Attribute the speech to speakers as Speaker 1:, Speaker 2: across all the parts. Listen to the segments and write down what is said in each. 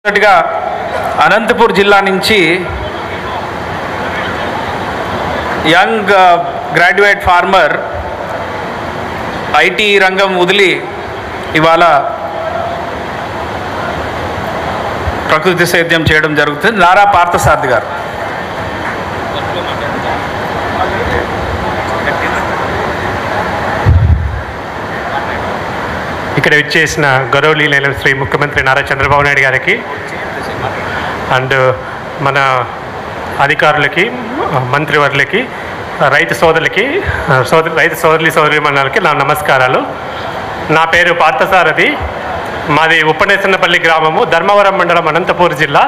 Speaker 1: మొదటిగా అనంతపూర్ జిల్లా నుంచి యంగ్ గ్రాడ్యుయేట్ ఫార్మర్ ఐటీ రంగం వదిలి ఇవాళ ప్రకృతి సేద్యం చేయడం జరుగుతుంది. నారా పార్థసారథి గారు.
Speaker 2: ఇక్కడ విచ్చేసిన గౌరవనీయులైన శ్రీ ముఖ్యమంత్రి నారా చంద్రబాబు నాయుడు గారికి అండ్ మన అధికారులకి, మంత్రివర్లకి, రైతు సోదరులకి నా నమస్కారాలు. నా పేరు పార్థసారథి. మాది ఉప్పనేసన్నపల్లి గ్రామము, ధర్మవరం మండలం, అనంతపూర్ జిల్లా.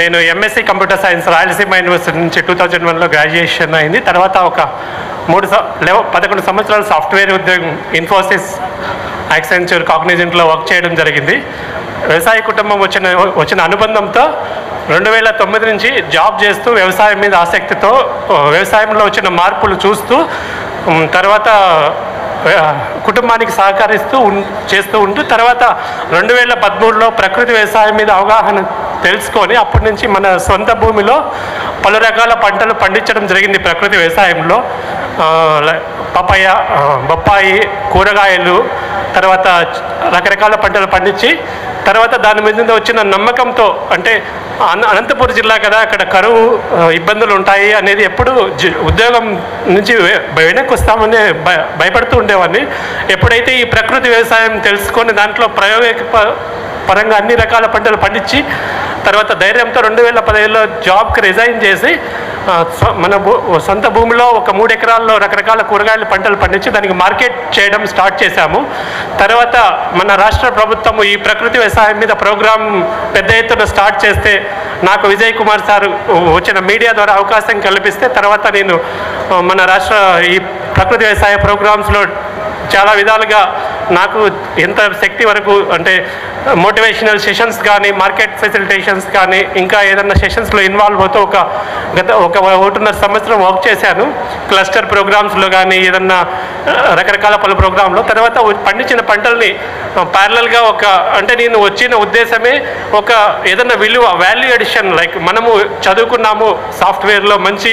Speaker 2: నేను MSc computer science Rayalaseema university నుంచి 2001లో గ్రాడ్యుయేషన్ అయింది. తర్వాత ఒక 11 సంవత్సరాలు సాఫ్ట్వేర్ ఉద్యోగం ఇన్ఫోసిస్, యాక్సెంచర్, కాగ్నిజెంట్లో వర్క్ చేయడం జరిగింది. వ్యవసాయ కుటుంబం వచ్చిన అనుబంధంతో 2009 నుంచి జాబ్ చేస్తూ వ్యవసాయం మీద ఆసక్తితో వ్యవసాయంలో వచ్చిన మార్పులు చూస్తూ తర్వాత కుటుంబానికి చేస్తూ ఉంటూ తర్వాత 2013లో ప్రకృతి వ్యవసాయం మీద అవగాహన తెలుసుకొని అప్పటి నుంచి మన సొంత భూమిలో పలు రకాల పంటలు పండించడం జరిగింది. ప్రకృతి వ్యవసాయంలో పపాయ, బొప్పాయి, కూరగాయలు, తర్వాత రకరకాల పంటలు పండించి తర్వాత దాని మీద వచ్చిన నమ్మకంతో, అంటే అనంతపురం జిల్లా కదా, అక్కడ కరువు ఇబ్బందులు ఉంటాయి అనేది ఎప్పుడు ఉద్యోగం నుంచి వెనక్కి వస్తామని భయపడుతూ ఉండేవాడిని. ఎప్పుడైతే ఈ ప్రకృతి వ్యవసాయం తెలుసుకొని దాంట్లో పరంగా అన్ని రకాల పంటలు పండించి తర్వాత ధైర్యంతో 2015లో జాబ్కి రిజైన్ చేసి మన సొంత భూమిలో ఒక 3 ఎకరాల్లో రకరకాల కూరగాయల పంటలు పండించి దానికి మార్కెట్ చేయడం స్టార్ట్ చేశాము. తర్వాత మన రాష్ట్ర ప్రభుత్వం ఈ ప్రకృతి వ్యవసాయం మీద ప్రోగ్రాం పెద్ద ఎత్తున స్టార్ట్ చేస్తే నాకు విజయ్ కుమార్ సార్ వచ్చిన మీడియా ద్వారా అవకాశం కల్పిస్తే తర్వాత నేను మన రాష్ట్ర ఈ ప్రకృతి వ్యవసాయ ప్రోగ్రామ్స్లో చాలా విధాలుగా నాకు ఎంత శక్తి వరకు, అంటే మోటివేషనల్ సెషన్స్ కానీ, మార్కెట్ ఫెసిలిటేషన్స్ కానీ, ఇంకా ఏదన్నా సెషన్స్లో ఇన్వాల్వ్ అవుతూ గత 1.5 సంవత్సరం వర్క్ చేశాను. క్లస్టర్ ప్రోగ్రామ్స్లో కానీ ఏదన్నా రకరకాల పలు ప్రోగ్రాంలో. తర్వాత పండించిన పంటల్ని ప్యారలల్గా అంటే నేను వచ్చిన ఉద్దేశమే ఏదన్నా వాల్యూ ఎడిషన్, లైక్ మనము చదువుకున్నాము సాఫ్ట్వేర్లో మంచి,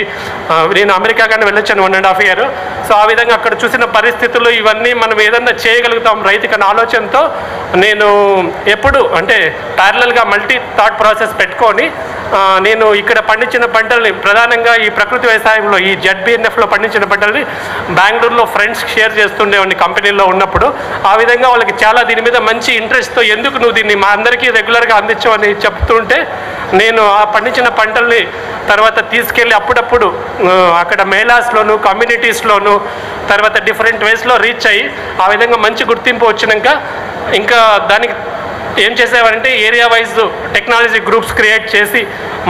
Speaker 2: నేను అమెరికా కానీ వెళ్ళొచ్చాను 1.5 year. సో ఆ విధంగా అక్కడ చూసిన పరిస్థితులు ఇవన్నీ మనం ఏదన్నా చేయగలుగుతాం రైతుకి అనే ఆలోచనతో నేను ఎప్పుడు అంటే ప్యారలల్గా మల్టీ థాట్ ప్రాసెస్ పెట్టుకొని నేను ఇక్కడ పండించిన పంటల్ని ప్రధానంగా ఈ ప్రకృతి వ్యవసాయంలో ఈ ZBNFలో పండించిన పంటల్ని బెంగళూరులో ఫ్రెండ్స్కి షేర్ చేస్తుండేవాడిని కంపెనీలో ఉన్నప్పుడు. ఆ విధంగా వాళ్ళకి చాలా దీని మీద మంచి ఇంట్రెస్ట్తో ఎందుకు నువ్వు దీన్ని మా అందరికీ రెగ్యులర్గా అందించమని చెప్తుంటే నేను ఆ పండించిన పంటల్ని తర్వాత తీసుకెళ్ళి అప్పుడప్పుడు అక్కడ మేళాస్లోను, కమ్యూనిటీస్లోను, తర్వాత డిఫరెంట్ వేస్లో రీచ్ అయ్యి ఆ విధంగా మంచి గుర్తింపు వచ్చినాక ఇంకా దానికి ఏం చేసేవారంటే area wise technology groups create చేసి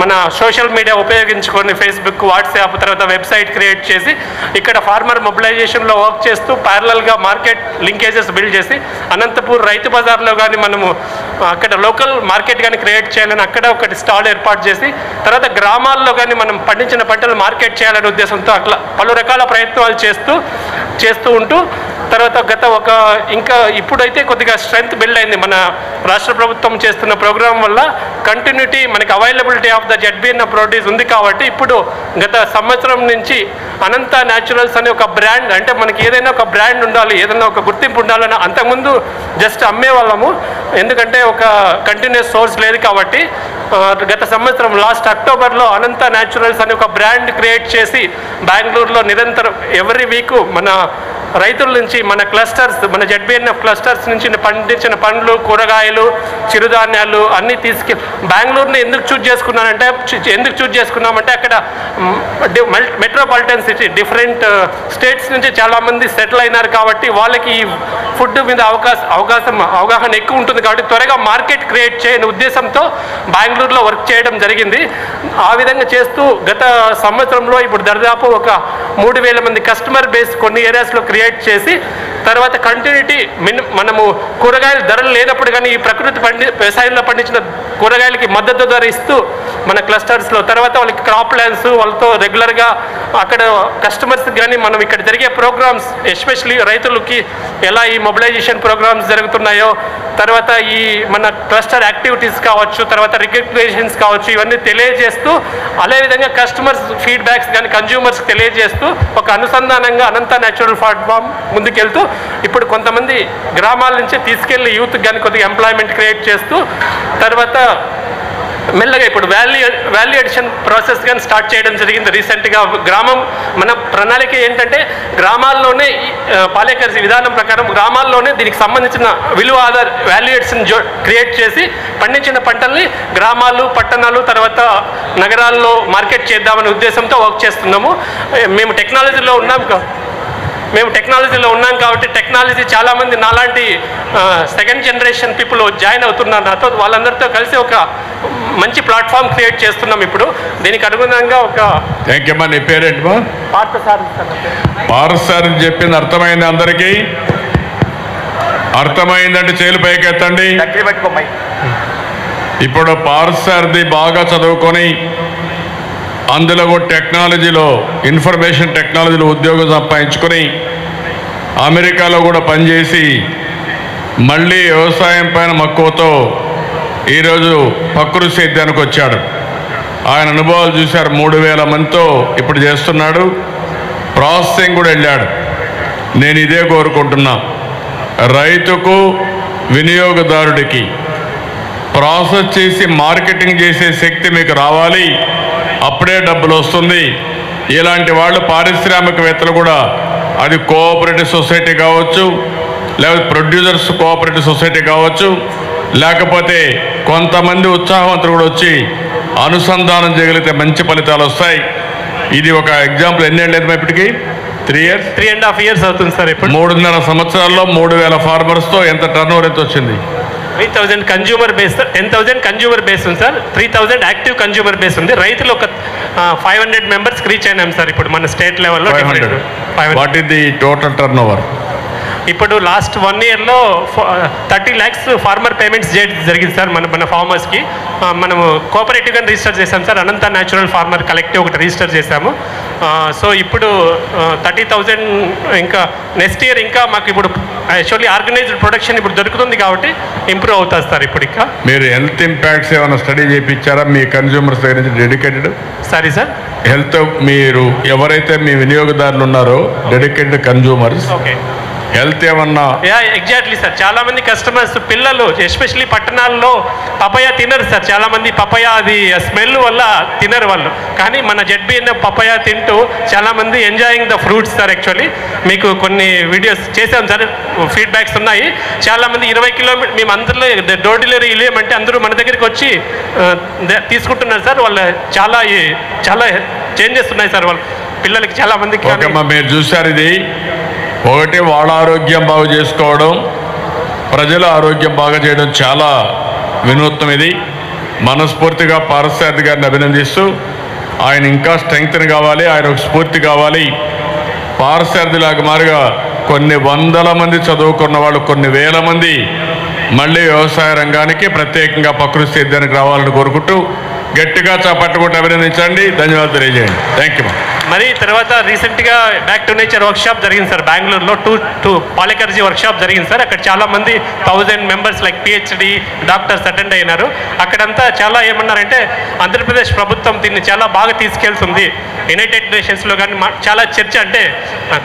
Speaker 2: మన సోషల్ మీడియా ఉపయోగించుకొని ఫేస్బుక్, వాట్సాప్, తర్వాత వెబ్సైట్ క్రియేట్ చేసి ఇక్కడ ఫార్మర్ మొబిలైజేషన్లో వర్క్ చేస్తూ ప్యారలల్గా మార్కెట్ లింకేజెస్ బిల్డ్ చేసి అనంతపూర్ రైతు బజార్లో కానీ మనము అక్కడ లోకల్ మార్కెట్ కానీ క్రియేట్ చేయాలని అక్కడ ఒకటి స్టాల్ ఏర్పాటు చేసి తర్వాత గ్రామాల్లో కానీ మనం పండించిన పంటలు మార్కెట్ చేయాలనే ఉద్దేశంతో అట్లా పలు రకాల ప్రయత్నాలు చేస్తూ ఉంటూ తర్వాత ఇంకా ఇప్పుడైతే కొద్దిగా స్ట్రెంగ్త్ బిల్డ్ అయింది. మన రాష్ట్ర ప్రభుత్వం చేస్తున్న ప్రోగ్రాం వల్ల కంటిన్యూటీ, మనకి availability of the ZBNF produce ఉంది కాబట్టి ఇప్పుడు గత సంవత్సరం నుంచి అనంత న్యాచురల్స్ అనే ఒక బ్రాండ్, అంటే మనకి ఏదైనా ఒక బ్రాండ్ ఉండాలి, ఏదైనా ఒక గుర్తింపు ఉండాలని అంతకుముందు జస్ట్ అమ్మేవాళ్ళము, ఎందుకంటే ఒక కంటిన్యూస్ సోర్స్ లేదు కాబట్టి గత సంవత్సరం లాస్ట్ అక్టోబర్లో అనంత న్యాచురల్స్ అనే ఒక బ్రాండ్ క్రియేట్ చేసి బెంగళూరులో నిరంతరం ఎవ్రీ వీక్ మన రైతుల నుంచి మన క్లస్టర్స్, మన ZBNF క్లస్టర్స్ నుంచి పండించిన పండ్లు, కూరగాయలు, చిరుధాన్యాలు అన్నీ బెంగళూరుని ఎందుకు చూజ్ చేసుకున్నామంటే అక్కడ మెట్రోపాలిటన్ సిటీ, డిఫరెంట్ స్టేట్స్ నుంచి చాలామంది సెటిల్ అయినారు కాబట్టి వాళ్ళకి ఈ ఫుడ్ మీద అవగాహన ఎక్కువ ఉంటుంది కాబట్టి త్వరగా మార్కెట్ క్రియేట్ చేయని ఉద్దేశంతో బెంగళూరులో వర్క్ చేయడం జరిగింది. ఆ విధంగా చేస్తూ గత సంవత్సరంలో ఇప్పుడు దాదాపు ఒక 3,000 మంది కస్టమర్ బేస్ కొన్ని ఏరియాస్లో క్రియేట్ చేసి తర్వాత కంటిన్యూటీ మనము కూరగాయల ధరలు లేనప్పుడు కానీ ఈ ప్రకృతి వ్యవసాయంలో పండించిన కూరగాయలకి మద్దతు ధర ఇస్తూ మన క్లస్టర్స్లో, తర్వాత వాళ్ళకి క్రాప్ ప్లాన్స్ వాళ్ళతో రెగ్యులర్గా అక్కడ కస్టమర్స్కి కానీ మనం ఇక్కడ జరిగే ప్రోగ్రామ్స్ ఎస్పెషలీ రైతులకి ఎలా ఈ మొబిలైజేషన్ ప్రోగ్రామ్స్ జరుగుతున్నాయో, తర్వాత ఈ మన క్లస్టర్ యాక్టివిటీస్ కావచ్చు, తర్వాత రికగ్నేషన్స్ కావచ్చు, ఇవన్నీ తెలియజేస్తూ అదేవిధంగా కస్టమర్స్ ఫీడ్బ్యాక్స్ కానీ కన్జ్యూమర్స్కి తెలియజేస్తూ ఒక అనుసంధానంగా అనంత న్యాచురల్ ఫార్మ్ ముందుకెళ్తూ ఇప్పుడు కొంతమంది గ్రామాల నుంచి తీసుకెళ్లి యూత్కి కానీ కొద్దిగా ఎంప్లాయ్మెంట్ క్రియేట్ చేస్తూ తర్వాత మెల్లగా ఇప్పుడు వాల్యూ అడిషన్ ప్రాసెస్ కానీ స్టార్ట్ చేయడం జరిగింది రీసెంట్గా. గ్రామం మన ప్రణాళిక ఏంటంటే గ్రామాల్లోనే పాలేకర్స్ విధానం ప్రకారం గ్రామాల్లోనే దీనికి సంబంధించిన విలువ ఆధార వాల్యూ అడిషన్ క్రియేట్ చేసి పండించిన పంటల్ని గ్రామాలు, పట్టణాలు, తర్వాత నగరాల్లో మార్కెట్ చేద్దామనే ఉద్దేశంతో వర్క్ చేస్తున్నాము. మేము టెక్నాలజీలో ఉన్నాం కాబట్టి టెక్నాలజీ చాలామంది నాలాంటి సెకండ్ జనరేషన్ పీపుల్ జాయిన్ అవుతున్నారు నాతో. వాళ్ళందరితో కలిసి ఒక మంచి ప్లాట్ఫామ్ క్రియేట్ చేస్తున్నాం ఇప్పుడు. దీనికి అనుగుణంగా ఒక
Speaker 3: థ్యాంక్ యూ. నీ పేరేంటమ్మా? పార్థసారథి చెప్పింది అర్థమైంది అందరికీ? అర్థమైందంటే చేలు పైకెత్తండి. ఇప్పుడు పార్థసారథి బాగా చదువుకొని అందులో కూడా టెక్నాలజీలో ఇన్ఫర్మేషన్ టెక్నాలజీలో ఉద్యోగం సంపాదించుకొని అమెరికాలో కూడా పనిచేసి మళ్ళీ వ్యవసాయం పైన మక్కువతో ఈరోజు ప్రకృతి సేద్యానికి వచ్చాడు. ఆయన అనుభవాలు చూశారు. 3000 మందితో ఇప్పుడు చేస్తున్నాడు. ప్రాసెసింగ్ కూడా వెళ్ళాడు. నేను ఇదే కోరుకుంటున్నా, రైతుకు వినియోగదారుడికి ప్రాసెస్ చేసి మార్కెటింగ్ చేసే శక్తి మీకు రావాలి. అప్పుడే డబ్బులు వస్తుంది. ఇలాంటి వాళ్ళు పారిశ్రామికవేత్తలు కూడా, అది కోఆపరేటివ్ సొసైటీ కావచ్చు, లేకపోతే ప్రొడ్యూసర్స్ కోఆపరేటివ్ సొసైటీ కావచ్చు, లేకపోతే కొంతమంది ఉత్సాహవంతులు కూడా వచ్చి అనుసంధానం చేయగలిగితే మంచి ఫలితాలు వస్తాయి. ఇది ఒక ఎగ్జాంపుల్. ఎన్నేళ్ళు లేదు ఇప్పటికి? 3 years,
Speaker 2: 3.5 years అవుతుంది సార్. ఇప్పుడు
Speaker 3: 3.5 సంవత్సరాల్లో 3000 ఫార్మర్స్తో ఎంత టర్నోవర్ ఎంత వచ్చింది?
Speaker 2: 3000 కన్జ్యూమర్ బేస్, 10,000 కన్జ్యూమర్ బేస్ ఉంది సార్. 3000 యాక్టివ్ కన్జ్యూమర్ బేస్ ఉంది. రైతులు ఒక 500 మెంబర్స్కి రీచ్ అయినాం సార్ ఇప్పుడు మన స్టేట్ లెవెల్లో.
Speaker 3: 500. What is the total turn over?
Speaker 2: ఇప్పుడు లాస్ట్ 1 yearలో 30 lakhs ఫార్మర్ పేమెంట్స్ జరిగింది సార్ మన ఫార్మర్స్కి. మనము కోఆపరేటివ్గా రిజిస్టర్ చేసాం సార్. అనంత న్యాచురల్ ఫార్మర్ కలెక్టివ్ ఒకటి రిజిస్టర్ చేశాము. సో ఇప్పుడు 30,000 ఇంకా నెక్స్ట్ ఇయర్ ఇంకా మాకు ఇప్పుడు యాక్చువల్లీ ఆర్గనైజ్డ్ ప్రొడక్షన్ ఇప్పుడు దొరుకుతుంది కాబట్టి ఇంప్రూవ్ అవుతుంది సార్. ఇప్పుడు ఇంకా
Speaker 3: మీరు హెల్త్ ఇంపాక్ట్స్ ఏమైనా స్టడీ చేయించారా మీ కన్జ్యూమర్స్ దగ్గర నుంచి డెడికేటెడ్?
Speaker 2: సారీ సార్,
Speaker 3: హెల్త్ మీరు ఎవరైతే మీ వినియోగదారులు ఉన్నారో డెడికేటెడ్ కన్జ్యూమర్స్,
Speaker 2: ఓకే,
Speaker 3: హెల్త్ ఏమన్నా?
Speaker 2: Exactly sir. చాలా మంది కస్టమర్స్ పిల్లలు ఎస్పెషలీ పట్టణాల్లో పపయ తినరు సార్. చాలా మంది పపయ అది స్మెల్ వల్ల తినరు వాళ్ళు. కానీ మన ZBNF పపయ తింటూ చాలా మంది enjoying the fruits sir. Actually మీకు కొన్ని వీడియోస్ చేసాం సార్, ఫీడ్బ్యాక్స్ ఉన్నాయి. చాలా మంది 20 కిలోమీటర్ మేము అందరిలో డోర్ డెలివరీ ఇవ్వమంటే అందరూ మన దగ్గరికి వచ్చి తీసుకుంటున్నారు సార్. వాళ్ళు చాలా చేంజెస్ ఉన్నాయి సార్ వాళ్ళ పిల్లలకి చాలా మందికి.
Speaker 3: మీరు చూసారు, ఇది ఒకటి వాళ్ళ ఆరోగ్యం బాగు చేసుకోవడం, ప్రజల ఆరోగ్యం బాగా చేయడం చాలా వినూత్నం. ఇది మనస్ఫూర్తిగా పార్థసారథి గారిని అభినందిస్తూ, ఆయన ఇంకా స్ట్రెంగ్త్ కావాలి, ఆయన ఒక స్ఫూర్తి కావాలి. పార్థసారథి లాగా మారుగా కొన్ని వందల మంది చదువుకున్న వాళ్ళు, కొన్ని వేల మంది మళ్ళీ వ్యవసాయ రంగానికి ప్రత్యేకంగా ప్రకృతి సేద్యానికి రావాలని కోరుకుంటూ గట్టిగా చప్పట్టుకుంటూ అభినందించండి. ధన్యవాదాలు తెలియజేయండి. Thank you.
Speaker 2: మరి తర్వాత రీసెంట్గా బ్యాక్ టు నేచర్ వర్క్షాప్ జరిగింది సార్ బెంగళూరులో. టూ పాలేకర్జీ వర్క్షాప్ జరిగింది సార్. అక్కడ చాలామంది 1000 members like PhD doctors attend అయినారు. అక్కడంతా చాలా ఏమన్నారంటే ఆంధ్రప్రదేశ్ ప్రభుత్వం దీన్ని చాలా బాగా తీసుకెళ్తుంది. యునైటెడ్ నేషన్స్లో కానీ చాలా చర్చ, అంటే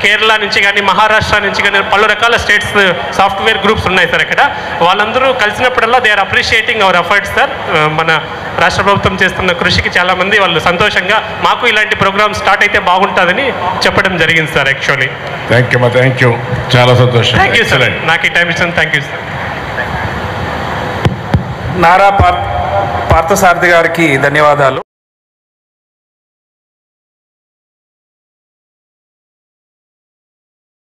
Speaker 2: కేరళ నుంచి కానీ మహారాష్ట్ర నుంచి కానీ పలు రకాల స్టేట్స్ సాఫ్ట్వేర్ గ్రూప్స్ ఉన్నాయి సార్. అక్కడ వాళ్ళందరూ కలిసినప్పుడల్లా they are appreciating our efforts sir. మన రాష్ట్ర ప్రభుత్వం చేస్తున్న కృషికి చాలామంది వాళ్ళు సంతోషంగా మాకు ఇలాంటి ప్రోగ్రామ్ స్టార్ట్ అయితే బాగుంటుందని చెప్పడం జరిగింది సార్. Actually
Speaker 3: thank you. చాలా సంతోషం.
Speaker 2: థ్యాంక్ యూ సార్, నాకు ఈ టైం ఇచ్చిన thank you sir.
Speaker 1: Nara Parthasarathy గారికి ధన్యవాదాలు.